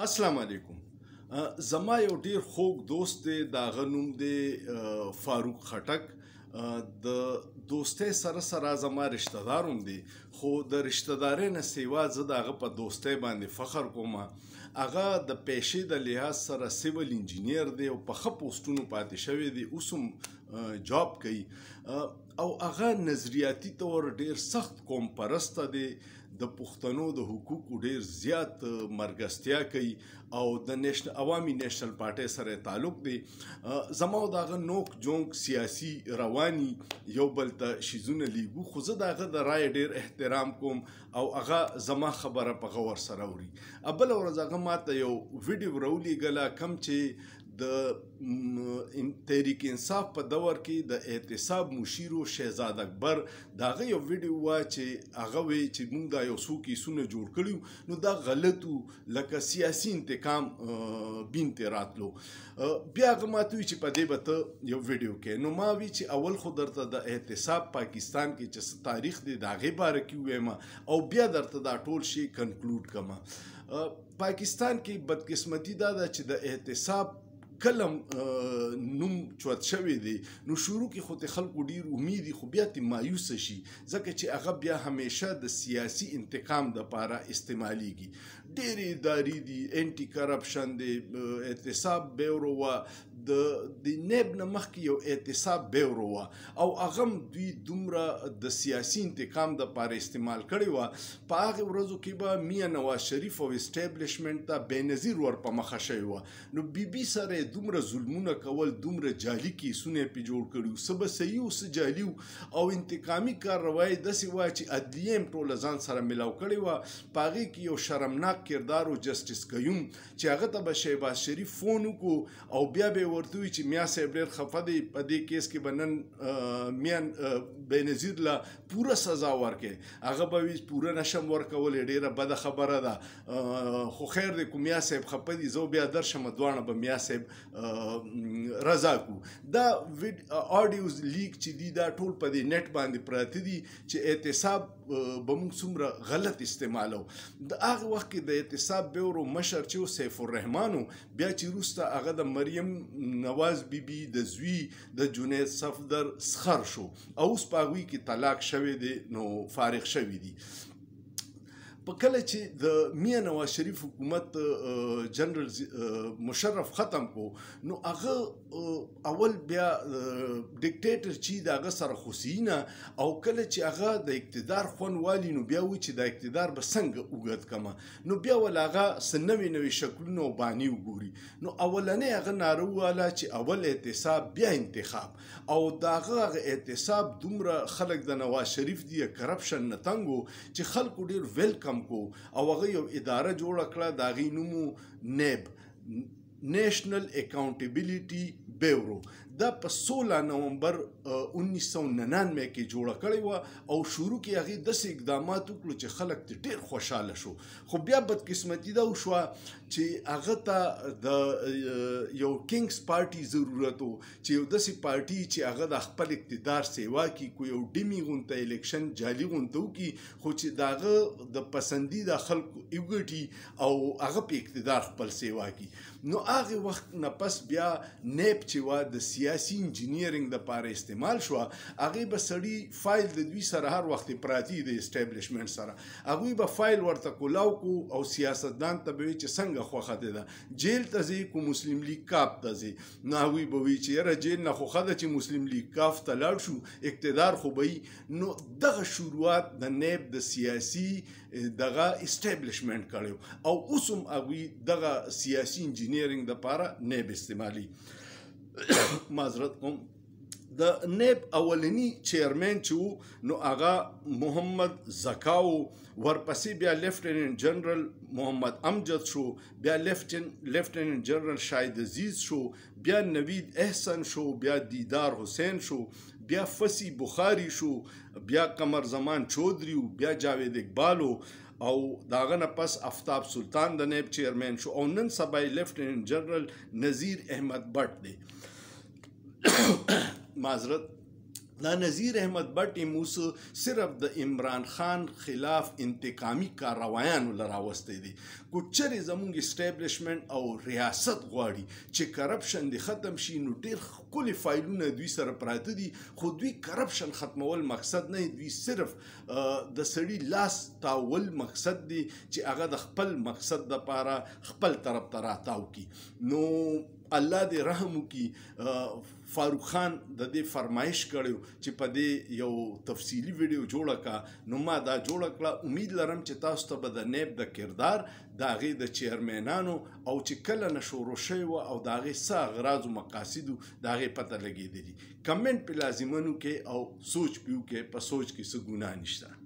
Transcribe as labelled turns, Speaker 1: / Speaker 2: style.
Speaker 1: السلام علیکم. زما یو ډیر خوږ دوست دی، د هغه نوم دی فاروق خټک. د دوستۍ سره سره زما رشته دار هم دی، خو د رشته دارۍ نه سیوا زه د هغه په دوستۍ باندې فخر کوم. هغه د پیشې د لحاظ سره سیول انجینیر دی او په ښه پوسټونو پاتې شوی دی، اوس هم جاب کوي او هغه نظریاتي طور ډیر سخت قوم پرسته دی، د پښتنو د حقوقو ډیر زیات مرګستیا کوي او د عوامي نیشنل پارټۍ سره تعلق دی. زما او د هغه نوک جونک سیاسي رواني یو بل ته شیزونه لیږو، خو زه د هغه د رایې ډیر احترام کوم او هغه زما خبره په غور سره اوري. بله ورځ هغه ماته یو ویډیو راولیږله کوم چې د تحریک انصاف په دور کې د احتساب مشیر شهزاد اکبر د هغه یو ویډیو وه چې هغه وی چې موږ دا یو څو کیسونه جوړ کړي نو دا غلط و، لکه سیاسي انتقام بین ترې راتلو. بیا هغه ماته وی چې په دې به ته یو ویډیو کې، نو ما وی چې اول خو درته د احتساب پاکستان کې چې څه تاریخ دی د هغې باره کې ووایم او بیا درته دا ټول شی کنکلوډ کړم. پاکستان کې بدقسمتي دا ده چې د احتساب کلم نوم چوت شوی دی، نو شروع کې خو ته خلکو ډیر امیدي خو بیا ته مایوسه شي، ځکه چې هغه بیا همیشه د سیاسي انتقام دپاره استعمالیږي. ډېرې ادارې دي، انټي کرپشن دی، احتساب بیورو وه، د نیب نه مخکې یو احتساب بیورو وه او هغه هم دوی دومره د سیاسي انتقام دپاره استعمال کړې وه. په هغې ورځو کې به میا نواز شریف او اسټیبلیشمنټ ته بېنظیر ور په مخه شوې وه، نو بي سره دومره ظلمونه کول، دومره جعلي کیسونه یې پې جوړ کړي وو، څه به صحیح و څه جعلي و او انتقامي کارروایي داسې وه چې عدلیه هم ټوله ځان سره میلاو کړې وه. په هغې کې یو شرمناک کردار و جسټس قیوم چې هغه ته به شهباز شریف فون وکړو او بیا به یې ورته وي چې میا صاحب ډېر خفه دی، په دې کیس کې به نن میان بېنظیر له پوره سزا ورکړي. هغه به وي پوره نشم ورکولی، ډېره بده خبره ده، خو خیر دی که میا صاحب خفه دي زه بیا درشم، دواړه به میا صاحب رضا کو. دا آډیوز لیک چې دي دا ټول په دې نیټ باندې پراته دي چې احتساب به موږ څومره غلط استعمالو. د هغه وخت کې د احتساب بیورو مشر چې و سیف الرحمن و، بیا چې وروسته هغه د مریم نواز بیبي د زوی د جنید صفدر سخر شو او اوس په هغوی کې طلاق شوی دی، نو فارغ شوي دي. په کله چې د میا نواز شریف حکومت جنرال مشرف ختم کو، نو هغه اول بیا ډیکټیټر چې د هغه سره خوسینه او کله چې هغه د اقتدار خوند والي نو بیا وایي چې د اقتدار به څنګه اوږد کړمه، نو بیا ول هغه څه نوي نوي شکلونه او بانې وګوري. نو اولنۍ هغه ناره وواله چې اول احتساب بیا انتخاب، او د هغه احتساب دومره خلک د نواز شریف دی کرپشن نه تنګ و چې خلکو ډېر ویلکم کو او هغه یو اداره جوړه کړه، د هغې نوم نیب، نیشنل اکاونټیبلیټي بیورو. دا په 16 نومبر 1999 کې جوړه کړې وه او شروع کې هغې داسې اقدامات وکړو چې خلک ترې ډېر خوشحاله شو. خو بیا بدقسمتي دا وشوه چې هغه ته د یو کینګز پارټي ضرورت و چې یو داسې پارټي چې هغه د خپل اقتدار سیوا کړي، کو یو ډیمي غونته الیکشن جعلي غونته وکړي، خو چې د هغه د پسندیده خلکو وګټي او هغه په اقتدار خپل سیوا کړي. نو هغې وخت نه پس بیا نیب چې وه د سیاسي انجینیرنګ دپاره استعمال شوه. هغې به سړي فایل د دوی سره هر وخت پراتی د اسټیبلیشمنټ سره، هغوی به فایل ورته کولاو کو او سیاستدان ته به وي چې څنګه خوښه دې ده، جیل ته ځې کو مسلم لیگ کاف ته ځې، نو هغوی به وي چې یاره جیل نه خوښه ده چې مسلم لیگ کاف ته لاړ شو، اقتدار خو به وي. نو دغه شروعات د نیب د سیاسي دغه اسټیبلیشمنټ کړی او اوس هم هغوی دغه سیاسي انجینیرنګ دپاره نیب استعمالي. معذرت کوم. د نیب اولنی چیرمن چې و نو هغه محمد زکاو، ورپسې بیا لیفټیننټ جنرال محمد امجد شو، بیا لیفټیننټ جنرال شاهد عزیز شو، بیا نوید احسن شو، بیا دیدار حسین شو، بیا فسی بخاری شو، بیا قمر زمان چودری و، بیا جاوید اقبالو او داغه نه پس آفتاب سلطان د نیب چیرمن شو او نن سبا لیفټیننټ جنرال نذیر احمد بټ دی. معذرت. دا نذیر احمد بټ موس صرف د عمران خان خلاف انتقامی کاروایانو لراوستی دي کو چرې زمونږ اسټابلیشمنت او ریاست غواړي چې کرپشن دی ختم شي نو ډیر ښکلي فایلونه دوی سره پراته دي خو دوی کرپشن ختمول مقصد نه دوی صرف د سړي لاس تاول مقصد دی چې هغه د خپل مقصد دپاره خپل طرف ته راتاو کی نو الله دې رحم وکړي فاروق خان د دې فرمایش کړو چې په دې یو تفصیلی ویډیو جوړه کا نو ما دا جوړه کړه امید لرم چې تاسو ته به د نیب د کردار د هغې د چیرمنانو او چې کله نه شروع شوی وه او د هغې څه اغراض و مقاصدو د هغې پته لګېدلي کمنټ پې لازمن وکړئ او سوچ پې وکړئ په سوچ کې څه ګناه نشته